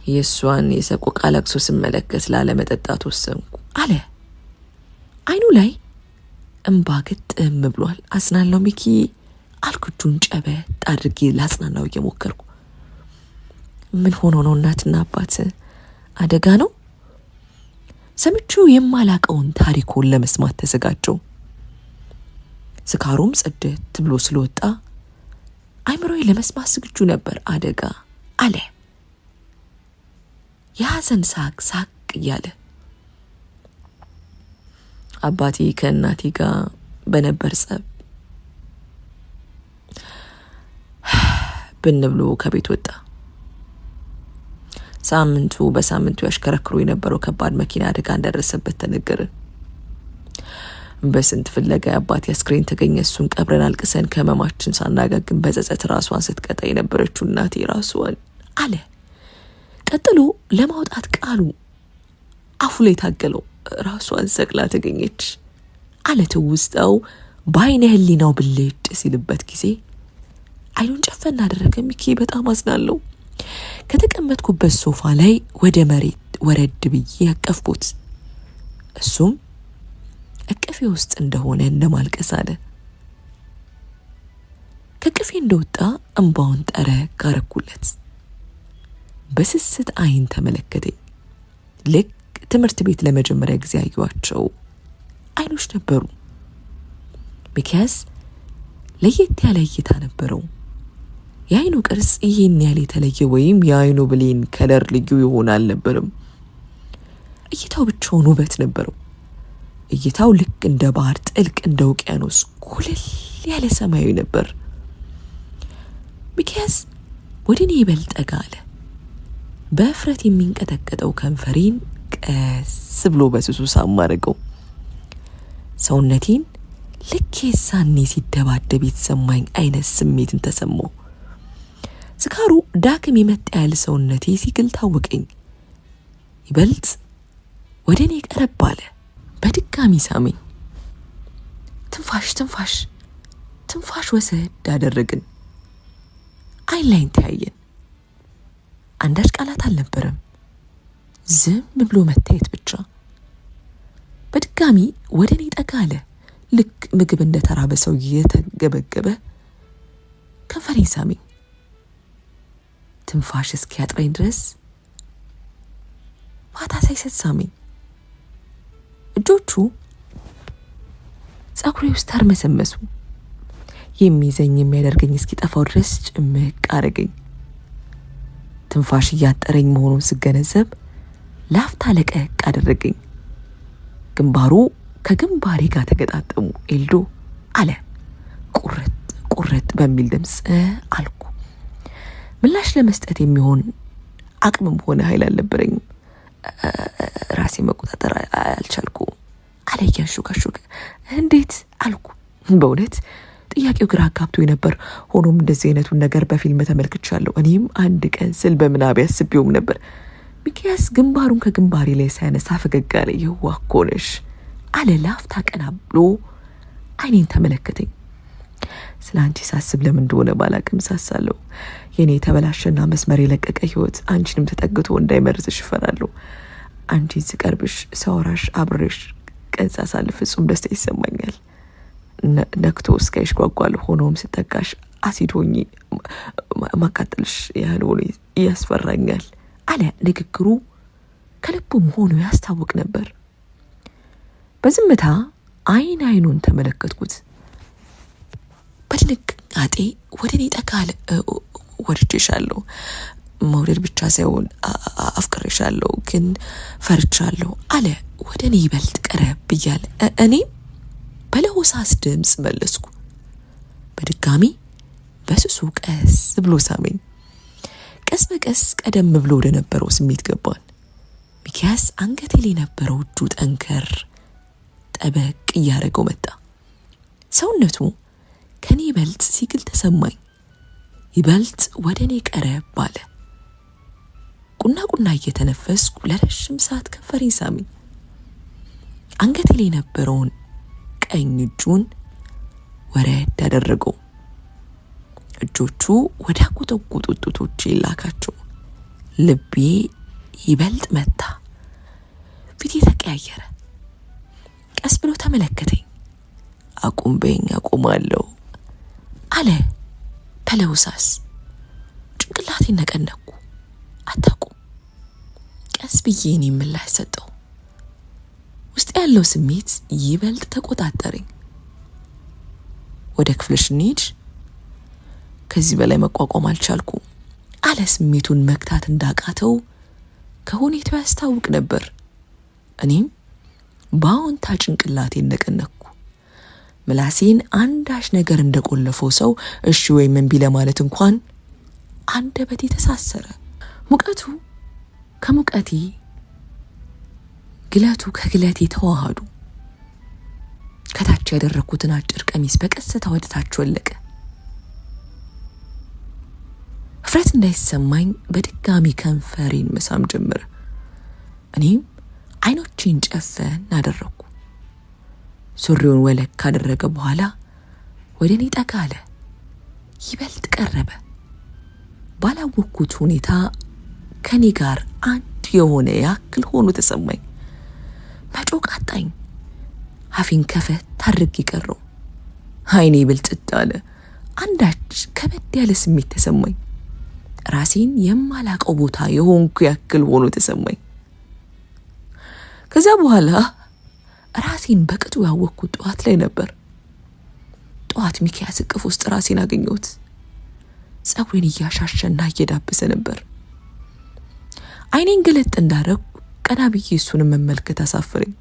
የእሷን የሰቆቃ ለቅሶ ስመለከት ላለመጠጣት ወሰንኩ አለ። አይኑ ላይ እንባ ግጥም ብሏል። አጽናናው ሚኪ አልኩ። እጁን ጨበጥ አድርጌ ላጽናናው እየሞከርኩ። ምን ሆኖ ነው? እናትና አባት አደጋ ነው? ሰምቼው የማላቀውን ታሪኩን ለመስማት ተዘጋጀው። ስካሩም ጽድት ብሎ ስለወጣ አይምሮዬ ለመስማት ዝግጁ ነበር። አደጋ አለ የሐዘን ሳቅ ሳቅ እያለ። አባቴ ከእናቴ ጋር በነበር ጸብ ብን ብሎ ከቤት ወጣ። በሳምንቱ ያሽከረክሩ የነበረው ከባድ መኪና አደጋ እንደደረሰበት ተነገረን። በስንት ፍለጋ አባቴ አስክሬን ተገኘ። እሱን ቀብረን አልቅሰን ከመማችን ሳናጋግን በጸጸት ራሷን ስትቀጣ የነበረችው እናቴ ራሷን አለ። ቀጥሎ ለማውጣት ቃሉ አፉ ላይ ታገለው። ራሷን ሰቅላ ተገኘች አለ ትውስታው በዓይነ ህሊናው ብልጭ ሲልበት ጊዜ አይኑን ጨፈን አደረገ። ሚኪ በጣም አዝናለሁ። ከተቀመጥኩበት ሶፋ ላይ ወደ መሬት ወረድ ብዬ ያቀፍኩት። እሱም እቅፌ ውስጥ እንደሆነ እንደማልቀስ አለ። ከቅፌ እንደወጣ እንባውን ጠረግ አረኩለት። በስስት አይን ተመለከተኝ። ልክ ትምህርት ቤት ለመጀመሪያ ጊዜ ያዩዋቸው አይኖች ነበሩ። ሚኪያስ ለየት ያለ እይታ ነበረው። የአይኑ ቅርጽ ይሄን ያለ የተለየ ወይም የአይኑ ብሌን ከለር ልዩ ይሆን አልነበረም። እይታው ብቻውን ውበት ነበረው። እይታው ልክ እንደ ባህር ጥልቅ እንደ ውቅያኖስ ኩልል ያለ ሰማያዊ ነበር። ሚኪያስ ወደ እኔ ይበልጥ ጠጋ አለ። በእፍረት የሚንቀጠቀጠው ከንፈሬን ቀስ ብሎ በስሱ ሳም አደረገው። ሰውነቴን ልክ የሳኔ ሲደባደብ የተሰማኝ አይነት ስሜትን ተሰማው። ስካሩ ዳግም የመጣ ያለ ሰውነቴ ሲግል ታወቀኝ። ይበልጥ ወደ እኔ ቀረብ አለ። በድጋሚ ሳመኝ። ትንፋሽ ትንፋሽ ትንፋሽ ወሰድ አደረግን። አይን ላይን ተያየን። አንዳች ቃላት አልነበረም፣ ዝም ብሎ መታየት ብቻ። በድጋሚ ወደ እኔ ጠጋ አለ። ልክ ምግብ እንደ ተራበ ሰው እየተገበገበ ከንፈሬን ሳመኝ። ትንፋሽ እስኪያጥረኝ ድረስ ፋታ ሳይሰጥ ሳመኝ። እጆቹ ጸጉሬ ውስጥ ተርመሰመሱ። የሚይዘኝ የሚያደርገኝ እስኪጠፋው ድረስ ጭምቅ አረገኝ። ትንፋሽ እያጠረኝ መሆኑን ስገነዘብ ላፍታ ለቀቅ አደረገኝ። ግንባሩ ከግንባሬ ጋር ተገጣጠሙ። ኤልዶ አለ ቁርጥ ቁርጥ በሚል ድምፅ። አልኩ። ምላሽ ለመስጠት የሚሆን አቅምም ሆነ ኃይል አልነበረኝም። ራሴ መቆጣጠር አልቻልኩም አለ እያንሾካሾከ። እንዴት አልኩ። በእውነት ጥያቄው ግራ አጋብቶኝ ነበር። ሆኖም እንደዚህ አይነቱን ነገር በፊልም ተመልክቻለሁ። እኔም አንድ ቀን ስል በምናቤ አስቤውም ነበር። ሚኪያስ ግንባሩን ከግንባሬ ላይ ሳያነሳ ፈገግ አለ። የዋህ እኮ ነሽ አለ ላፍታ ቀና ብሎ አይኔን ተመለከተኝ። ስለ አንቺ ሳስብ ለምን እንደሆነ ባላቅም ሳሳለሁ። የኔ የተበላሸና መስመር የለቀቀ ህይወት አንቺንም ተጠግቶ እንዳይመርዝሽ እፈራለሁ። አንቺን ስቀርብሽ፣ ሳወራሽ፣ አብሬሽ ቀን ሳሳልፍ ፍጹም ደስታ ይሰማኛል። ነክቶ እስካይሽ ጓጓለሁ። ሆኖም ስጠጋሽ አሲድ ሆኜ ማቃጠልሽ ያህል ሆኖ ያስፈራኛል አለ። ንግግሩ ከልቡ መሆኑ ያስታውቅ ነበር። በዝምታ አይን አይኑን ተመለከትኩት። በድንጋጤ ወደ እኔ ጠጋ አለ። ወድጄሻለሁ፣ መውደድ ብቻ ሳይሆን አፍቅሬሻለሁ፣ ግን ፈርቻለሁ አለ። ወደ እኔ ይበልጥ ቀረብ እያለ እኔም በለሆሳስ ድምፅ መለስኩ። በድጋሚ በስሱ ቀስ ብሎ ሳመኝ። ቀስ በቀስ ቀደም ብሎ ወደ ነበረው ስሜት ገባን። ሚኪያስ አንገቴ ላይ የነበረው እጁ ጠንከር ጠበቅ እያደረገው መጣ። ሰውነቱ ከኔ ይበልጥ ሲግል ተሰማኝ። ይበልጥ ወደ እኔ ቀረብ አለ። ቁና ቁና እየተነፈስኩ ለረጅም ሰዓት ከንፈሬን ሳመኝ። አንገቴ ላይ የነበረውን ቀኝ እጁን ወረድ አደረገው። እጆቹ ወደ አቆጠቆጡት ጡቶቼ ላካቸው። ልቤ ይበልጥ መታ። ፊቴ ተቀያየረ። ቀስ ብሎ ተመለከተኝ። አቁም በይኝ፣ አቁማለሁ አለ በለሆሳስ። ጭንቅላቴን ነቀነቅኩ። አታቁም። ቀስ ብዬ እኔ ምላሽ ሰጠው። ውስጥ ያለው ስሜት ይበልጥ ተቆጣጠረኝ። ወደ ክፍልሽ እንሂድ፣ ከዚህ በላይ መቋቋም አልቻልኩም አለ። ስሜቱን መግታት እንዳቃተው ከሁኔታው ያስታውቅ ነበር። እኔም በአዎንታ ጭንቅላቴን ነቀነቅኩ። ምላሴን አንዳች ነገር እንደቆለፈው ሰው እሺ ወይም እምቢ ለማለት እንኳን አንደበቴ ተሳሰረ። ሙቀቱ ከሙቀቴ፣ ግለቱ ከግለቴ ተዋሃዱ። ከታች ያደረኩትን አጭር ቀሚስ በቀስታ ወደ ታች ወለቀ። እፍረት እንዳይሰማኝ በድጋሚ ከንፈሬን መሳም ጀመረ። እኔም አይኖቼን ጨፈን አደረኩ። ሱሪውን ወለቅ ካደረገ በኋላ ወደ እኔ ጠጋ አለ። ይበልጥ ቀረበ። ባላወቅኩት ሁኔታ ከኔ ጋር አንድ የሆነ ያክል ሆኖ ተሰማኝ። መጮህ አጣኝ። አፌን ከፈት አድርጌ ቀረው። አይኔ ብልጭት አለ። አንዳች ከበድ ያለ ስሜት ተሰማኝ። ራሴን የማላቀው ቦታ የሆንኩ ያክል ሆኖ ተሰማኝ። ከዛ በኋላ ራሴን በቅጡ ያወቅኩት ጠዋት ላይ ነበር። ጠዋት ሚኪያስ እቅፍ ውስጥ ራሴን አገኘሁት። ጸጉሬን እያሻሸና እየዳበሰ ነበር። አይኔን ገለጥ እንዳረኩ ቀና ብዬ እሱንም መመልከት አሳፍረኝ።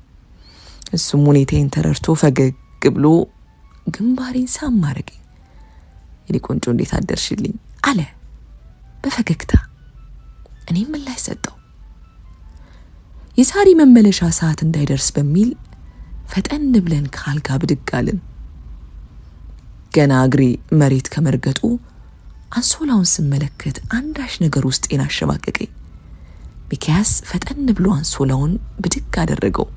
እሱም ሁኔታዬን ተረድቶ ፈገግ ብሎ ግንባሬን ሳም አረገኝ። የኔ ቆንጆ እንዴት አደርሽልኝ አለ በፈገግታ። እኔም ምላሽ ሰጠው። የሳሪ መመለሻ ሰዓት እንዳይደርስ በሚል ፈጠን ብለን ካልጋ ብድግ አልን። ገና እግሬ መሬት ከመርገጡ አንሶላውን ስመለከት አንዳች ነገር ውስጤን አሸማቀቀኝ። ሚኪያስ ፈጠን ብሎ አንሶላውን ብድግ አደረገው።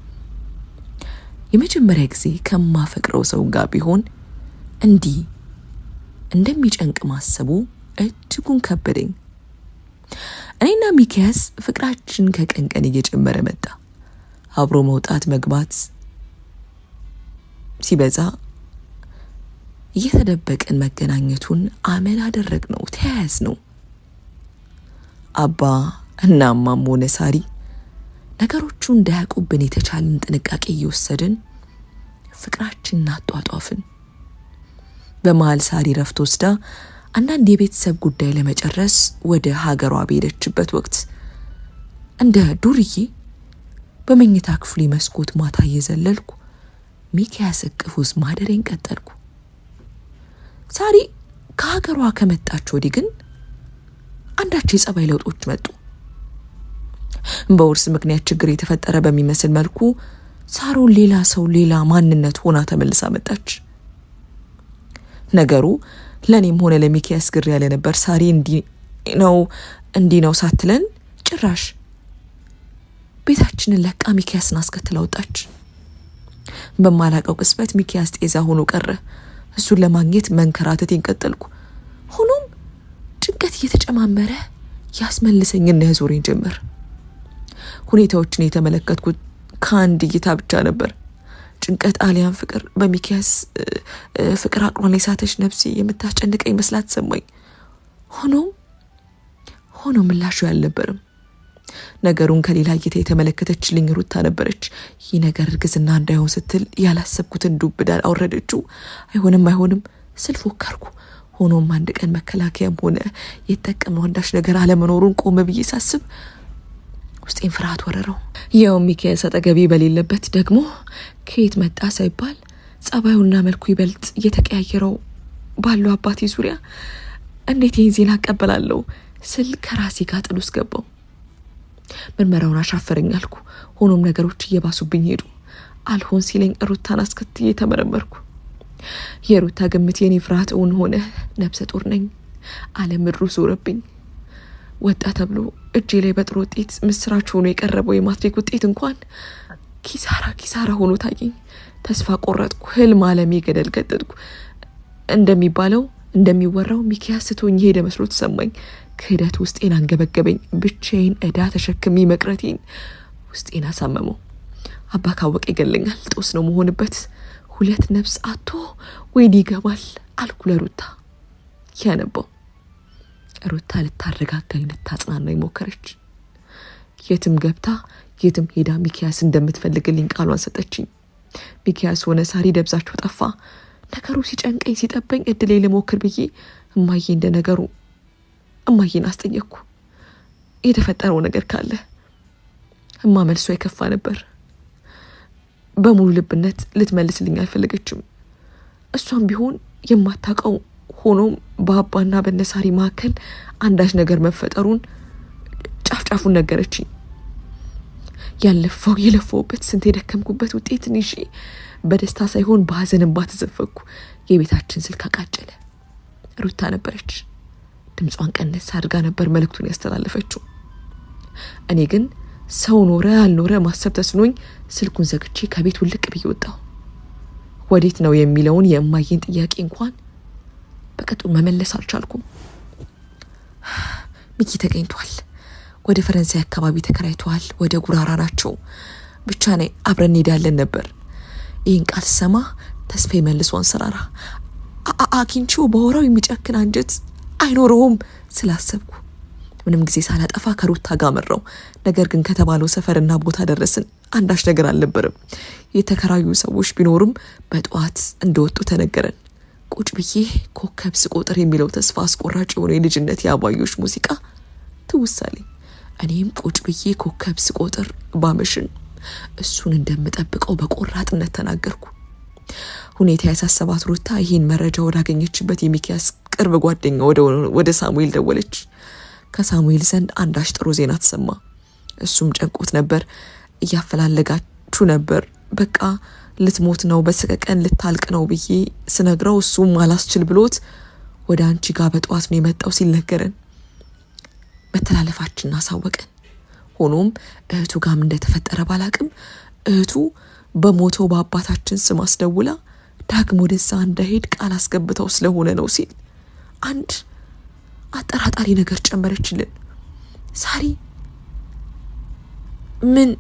የመጀመሪያ ጊዜ ከማፈቅረው ሰው ጋር ቢሆን እንዲህ እንደሚጨንቅ ማሰቡ እጅጉን ከበደኝ። እኔና ሚኪያስ ፍቅራችን ከቀን ቀን እየጨመረ መጣ። አብሮ መውጣት መግባት ሲበዛ እየተደበቅን መገናኘቱን አመል አደረግነው፣ ተያያዝነው። አባ እና እማም ሆነ ሳሪ ነገሮቹ እንዳያውቁብን የተቻለን ጥንቃቄ እየወሰድን ፍቅራችንን አጧጧፍን። በመሃል ሳሪ ረፍት ወስዳ አንዳንድ የቤተሰብ ጉዳይ ለመጨረስ ወደ ሀገሯ በሄደችበት ወቅት እንደ ዱርዬ በመኝታ ክፍሌ መስኮት ማታ እየዘለልኩ ሚኪያስ እቅፍ ውስጥ ማደሬን ቀጠልኩ። ሳሪ ከሀገሯ ከመጣች ወዲህ ግን አንዳች የጸባይ ለውጦች መጡ። በውርስ ምክንያት ችግር የተፈጠረ በሚመስል መልኩ ሳሮን ሌላ ሰው ሌላ ማንነት ሆና ተመልሳ መጣች። ነገሩ ለኔም ሆነ ለሚኪያስ ግር ያለ ነበር። ሳሪ እንዲህ ነው ሳትለን ጭራሽ ቤታችንን ለቃ ሚኪያስን አስከትላ ወጣች። በማላቀው ቅጽበት ሚኪያስ ጤዛ ሆኖ ቀረ። እሱን ለማግኘት መንከራተቴን ቀጠልኩ። ሆኖም ጭንቀት እየተጨማመረ ያስመልሰኝና ያዞረኝ ጀመር። ሁኔታዎችን የተመለከትኩት ከአንድ እይታ ብቻ ነበር። ጭንቀት አሊያም ፍቅር በሚኪያስ ፍቅር አቅሯን የሳተች ነፍሴ የምታስጨንቀኝ መስላት ሰማኝ። ሆኖም ምላሹ ያልነበረም። ነገሩን ከሌላ እይታ የተመለከተችልኝ ሩታ ነበረች። ይህ ነገር እርግዝና እንዳይሆን ስትል ያላሰብኩትን ዱብ እዳ አወረደችው። አይሆንም ስል ፎከርኩ። ሆኖም አንድ ቀን መከላከያም ሆነ የተጠቀምነው አንዳች ነገር አለመኖሩን ቆመ ብዬ ሳስብ ውስጤን ፍርሃት ወረረው። ያው ሚኪያስ አጠገቤ በሌለበት ደግሞ ከየት መጣ ሳይባል ጸባዩና መልኩ ይበልጥ እየተቀያየረው ባለው አባቴ ዙሪያ እንዴት ይህን ዜና አቀበላለሁ ስል ከራሴ ጋር ጥል ውስጥ ገባው። ምርመራውን አሻፈረኝ አልኩ። ሆኖም ነገሮች እየባሱብኝ ሄዱ። አልሆን ሲለኝ ሩታን አስከትዬ ተመረመርኩ። የሩታ ግምት የኔ ፍርሃት እውን ሆነ። ነብሰ ጡር ነኝ። ዓለም ምድሩ ዞረብኝ። ወጣ ተብሎ እጄ ላይ በጥሩ ውጤት ምስራች ሆኖ የቀረበው የማትሪክ ውጤት እንኳን ኪሳራ ሆኖ ታየኝ። ተስፋ ቆረጥኩ። ህልም አለሜ ገደል ገጠጥኩ። እንደሚወራው ሚኪያስ ስቶኝ ሄደ መስሎ ተሰማኝ። ክህደት ውስጤን አንገበገበኝ። ብቻዬን ዕዳ ተሸክሜ መቅረቴን ውስጤን አሳመመው። አባ ካወቀ ይገለኛል። ጦስ ነው መሆንበት። 2 ነፍስ አቶ ወይኔ ይገባል አልኩ ለሩታ ያነባው። ሩታ ልታረጋጋኝ ልታጽናናኝ ሞከረች። የትም ገብታ የትም ሄዳ ሚኪያስ እንደምትፈልግልኝ ቃሏን ሰጠችኝ። ሚኪያስ ሆነ ሳሪ ደብዛቸው ጠፋ። ነገሩ ሲጨንቀኝ ሲጠበኝ እድሌ ልሞክር ብዬ እማዬን አስጠየቅኩ። የተፈጠረው ነገር ካለ መልሷ የከፋ ነበር። በሙሉ ልብነት ልትመልስልኝ አልፈለገችም። እሷም ቢሆን የማታውቀው ሆኖም በአባና በነሳሪ መካከል አንዳች ነገር መፈጠሩን ጫፍጫፉን ነገረችኝ። የለፈውበት ስንት የደከምኩበት ውጤትን ይዤ በደስታ ሳይሆን በሐዘን እንባ ተዘፈኩ። የቤታችን ስልክ አቃጨለ። ሩታ ነበረች። ድምጿን ቀነስ አድርጋ ነበር መልእክቱን ያስተላለፈችው። እኔ ግን ሰው ኖረ አልኖረ ማሰብ ተስኖኝ ስልኩን ዘግቼ ከቤት ውልቅ ብዬ ወጣሁ። ወዴት ነው የሚለውን የእማዬን ጥያቄ እንኳን በቅጡ መመለስ አልቻልኩም። ሚኪ ተገኝቷል። ወደ ፈረንሳይ አካባቢ ተከራይቷል። ወደ ጉራራ ናቸው። ብቻ ነይ አብረን እንሄዳለን ነበር። ይህን ቃል ሰማ ተስፋ መልሶ አንሰራራ። አኪንቺው በወራው የሚጨክን አንጀት አይኖረውም ስላሰብኩ ምንም ጊዜ ሳላጠፋ ከሩታ ጋር መራው። ነገር ግን ከተባለው ሰፈርና ቦታ ደረስን። አንዳች ነገር አልነበረም። የተከራዩ ሰዎች ቢኖርም በጠዋት እንደወጡ ተነገረን። ቁጭ ብዬ ኮከብ ስቆጥር የሚለው ተስፋ አስቆራጭ የሆነ የልጅነት የአባዮሽ ሙዚቃ ትውሳለኝ። እኔም ቁጭ ብዬ ኮከብ ስቆጥር ባመሽን እሱን እንደምጠብቀው በቆራጥነት ተናገርኩ። ሁኔታ ያሳሰባት ሩታ ይህን መረጃ ወዳገኘችበት የሚኪያስ ቅርብ ጓደኛ ወደ ሳሙኤል ደወለች። ከሳሙኤል ዘንድ አንዳች ጥሩ ዜና ተሰማ። እሱም ጨንቆት ነበር። እያፈላለጋችሁ ነበር። በቃ ልትሞት ነው፣ በሰቀቀን ልታልቅ ነው ብዬ ስነግረው እሱም አላስችል ብሎት ወደ አንቺ ጋር በጠዋት ነው የመጣው ሲል ነገረን። መተላለፋችንን አሳወቀን። ሆኖም እህቱ ጋም እንደተፈጠረ ባላቅም እህቱ በሞተው በአባታችን ስም አስደውላ ዳግም ወደዛ እንዳይሄድ ቃል አስገብተው ስለሆነ ነው ሲል አንድ አጠራጣሪ ነገር ጨመረችልን። ሳሪ ምን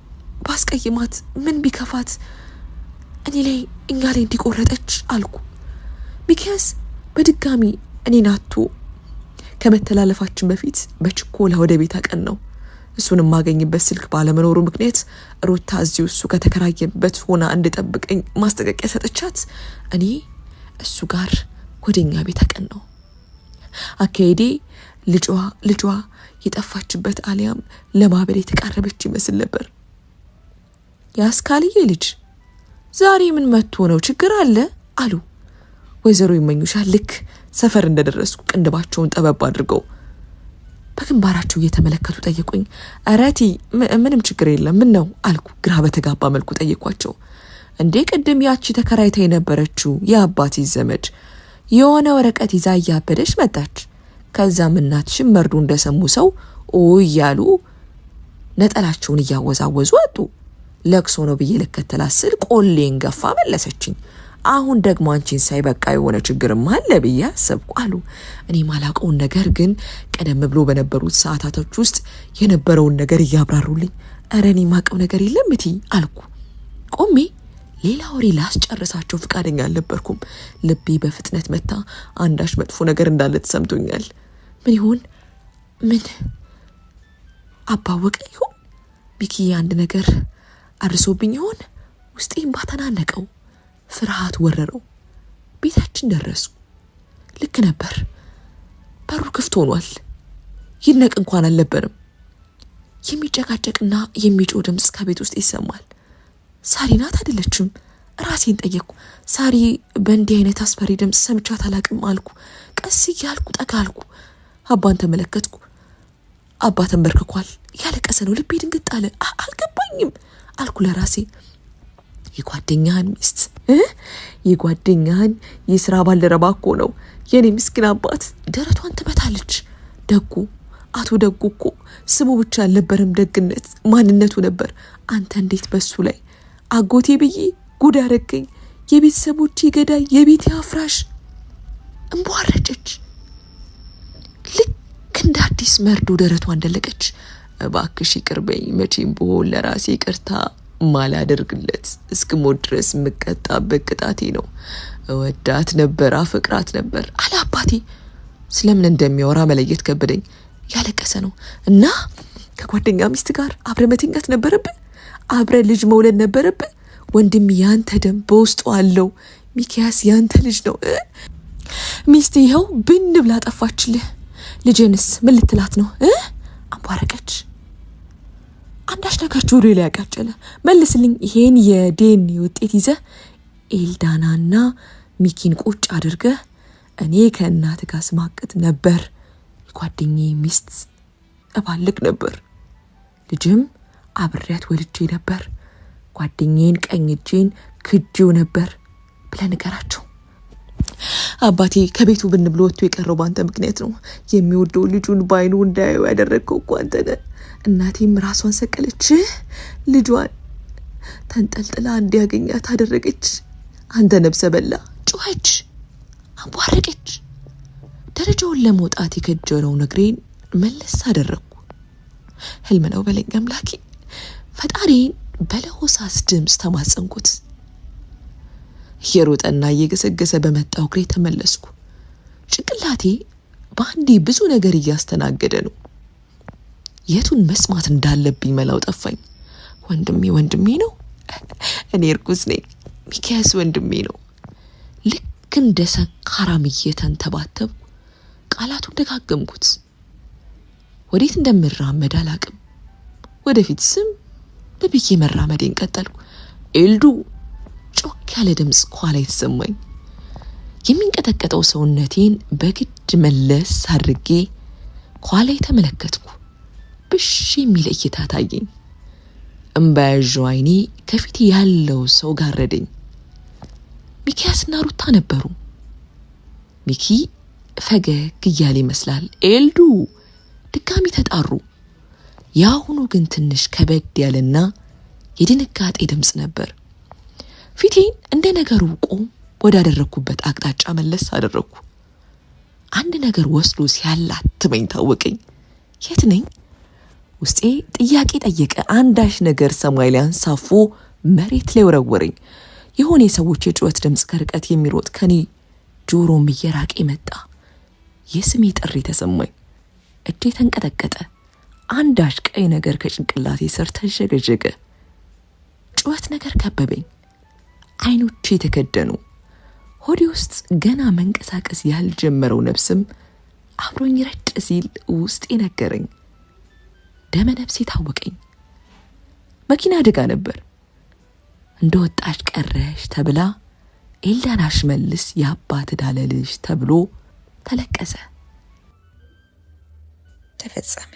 ባስቀይማት ምን ቢከፋት እኔ ላይ እኛ ላይ እንዲቆረጠች አልኩ። ሚኪያስ በድጋሚ እኔን አቶ ከመተላለፋችን በፊት በችኮላ ወደ ቤት አቀናው። እሱን ማገኝበት ስልክ ባለመኖሩ ምክንያት ሩታ እዚሁ እሱ ከተከራየበት ሆና እንድጠብቀኝ ማስጠንቀቂያ ሰጠቻት። እኔ እሱ ጋር ወደኛ ቤት አቀናው። አካሄዴ ልጇ የጠፋችበት አሊያም ለማበል የተቃረበች ይመስል ነበር። ያስካልዬ ልጅ ዛሬ ምን መጥቶ ነው? ችግር አለ አሉ ወይዘሮ ይመኙሻል። ልክ ሰፈር እንደደረስኩ ቅንድባቸውን ጠበብ አድርገው በግንባራቸው እየተመለከቱ ጠየቁኝ። አረቲ ምንም ችግር የለም ምን ነው አልኩ። ግራ በተጋባ መልኩ ጠየኳቸው። እንዴ ቅድም ያቺ ተከራይታ የነበረችው የአባቴ ዘመድ የሆነ ወረቀት ይዛ እያበደች መጣች። ከዛም እናትሽም መርዶ እንደሰሙ ሰው እያሉ ነጠላቸውን እያወዛወዙ ወጡ። ለቅሶ ነው ብዬ ልከተላት ስል ቆሌን ገፋ መለሰችኝ። አሁን ደግሞ አንቺን ሳይ በቃ የሆነ ችግርም አለ ብዬ አሰብኩ አሉ። እኔ ማላውቀውን ነገር ግን ቀደም ብሎ በነበሩት ሰዓታቶች ውስጥ የነበረውን ነገር እያብራሩልኝ፣ እረ እኔ ማውቀው ነገር የለም እቴ አልኩ። ቆሜ ሌላ ወሬ ላስጨርሳቸው ፍቃደኛ አልነበርኩም። ልቤ በፍጥነት መታ። አንዳች መጥፎ ነገር እንዳለ ተሰምቶኛል። ምን ይሆን? ምን አባወቀ ይሆን? ቢኪ አንድ ነገር አድርሶብኝ ይሆን? ውስጤን ባተናነቀው ፍርሃት ወረረው። ቤታችን ደረሱ። ልክ ነበር። በሩ ክፍት ሆኗል። ይነቅ እንኳን አልነበረም። የሚጨቃጨቅና የሚጮህ ድምፅ ከቤት ውስጥ ይሰማል። ሳሪ ናት አይደለችም? ራሴን ጠየቅኩ። ሳሪ በእንዲህ አይነት አስፈሪ ድምፅ ሰምቻት አላቅም አልኩ። ቀስ እያልኩ ጠጋ አልኩ። አባን ተመለከትኩ። አባ ተንበርክኳል። ያለቀሰ ነው። ልቤ ድንግጥ አለ። አልገባኝም አልኩ ለራሴ። የጓደኛህን ሚስት የጓደኛህን የስራ ባልደረባ እኮ ነው። የኔ ምስኪን አባት ደረቷን ትመታለች። ደጉ አቶ ደጉ እኮ ስሙ ብቻ አልነበረም ደግነት ማንነቱ ነበር። አንተ እንዴት በሱ ላይ አጎቴ ብዬ ጉድ አረገኝ። የቤተሰቦቼ ገዳይ፣ የቤቴ አፍራሽ። እንቧረጨች። ልክ እንደ አዲስ መርዶ ደረቷን ደለቀች። እባክሽ ይቅርበኝ፣ መቼም ብሆን ለራሴ ይቅርታ ማላደርግለት እስክሞት ድረስ የምቀጣበት ቅጣቴ ነው። እወዳት ነበር፣ አፍቅራት ነበር አለ አባቴ። ስለምን እንደሚያወራ መለየት ከበደኝ። ያለቀሰ ነው። እና ከጓደኛ ሚስት ጋር አብረ መተኛት ነበረብህ? አብረ ልጅ መውለድ ነበረብህ? ወንድም ያንተ ደም በውስጡ አለው። ሚኪያስ ያንተ ልጅ ነው። ሚስት ይኸው ብን ብላ ጠፋችልህ። ልጅንስ ምን ልትላት ነው? አንቧረቀች። አንዳች ነገር ጆሮ ላይ ያቃጨለ። መልስልኝ። ይሄን የዴኒ ውጤት ይዘህ ኤልዳናና ሚኪን ቁጭ አድርገህ እኔ ከእናት ጋር ስማቅት ነበር፣ የጓደኛዬ ሚስት እባልቅ ነበር፣ ልጅም አብሬያት ወልጄ ነበር፣ ጓደኛዬን ቀኝ እጄን ክጄው ነበር ብለህ ንገራቸው። አባቴ ከቤቱ ብን ብሎ ወጥቶ የቀረው ባንተ ምክንያት ነው። የሚወደው ልጁን ባይኑ እንዳያዩ ያደረግከው እኮ አንተ ነህ። እናቴም ራሷን ሰቀለች። ልጇን ተንጠልጥላ እንዲያገኛት አደረገች። አንተ ነብሰ በላ። ጮኸች፣ አንቧረቀች። ደረጃውን ለመውጣት የከጀረው እግሬን መለስ አደረግኩ። ህልም ነው በለኝ አምላኬ። ፈጣሪን በለሆሳስ ድምፅ ተማጸንኩት። እየሮጠና እየገሰገሰ በመጣው እግሬ ተመለስኩ። ጭንቅላቴ በአንዴ ብዙ ነገር እያስተናገደ ነው። የቱን መስማት እንዳለብኝ መላው ጠፋኝ። ወንድሜ ነው። እኔ እርጉዝ ነኝ። ሚኪያስ ወንድሜ ነው። ልክ እንደ ሰካራም እየተንተባተብኩ ቃላቱን ደጋገምኩት። ወዴት እንደምራመድ አላቅም። ወደፊት ስም በብዬ መራመዴን ቀጠልኩ። ኤልዱ ጮክ ያለ ድምፅ ከኋላ የተሰማኝ። የሚንቀጠቀጠው ሰውነቴን በግድ መለስ አድርጌ ከኋላ ተመለከትኩ። ብሽ የሚል እይታ ታየኝ። እምባ ያዥው ዓይኔ ከፊት ያለው ሰው ጋረደኝ። ሚኪያስና ሩታ ነበሩ። ሚኪ ፈገግ እያለ ይመስላል። ኤልዱ ድጋሚ ተጣሩ። ያሁኑ ግን ትንሽ ከበድ ያለና የድንጋጤ ድምፅ ነበር። ፊቴን እንደ ነገሩ ቆም ወዳደረኩበት አቅጣጫ መለስ አደረኩ። አንድ ነገር ወስዶ ሲያላትመኝ ታወቀኝ። የት ነኝ? ውስጤ ጥያቄ ጠየቀ። አንዳች ነገር ሰማይ ላይ አንሳፎ መሬት ላይ ወረወረኝ። የሆነ የሰዎች የጩኸት ድምፅ ከርቀት የሚሮጥ ከኔ ጆሮም እየራቀ መጣ። የስሜ ጥሪ ተሰማኝ። እጄ ተንቀጠቀጠ። አንዳች ቀይ ነገር ከጭንቅላቴ ስር ተሸገሸገ። ጩኸት ነገር ከበበኝ። አይኖቼ ተከደኑ። ሆዴ ውስጥ ገና መንቀሳቀስ ያልጀመረው ነፍስም አብሮኝ ረጭ ሲል ውስጤ ነገረኝ። ደመ ነፍሴ ታወቀኝ። መኪና አደጋ ነበር። እንደ ወጣች ቀረሽ ተብላ ኤልዳና ሽመልስ የአባት ዳለ ልጅ ተብሎ ተለቀሰ። ተፈጸመ።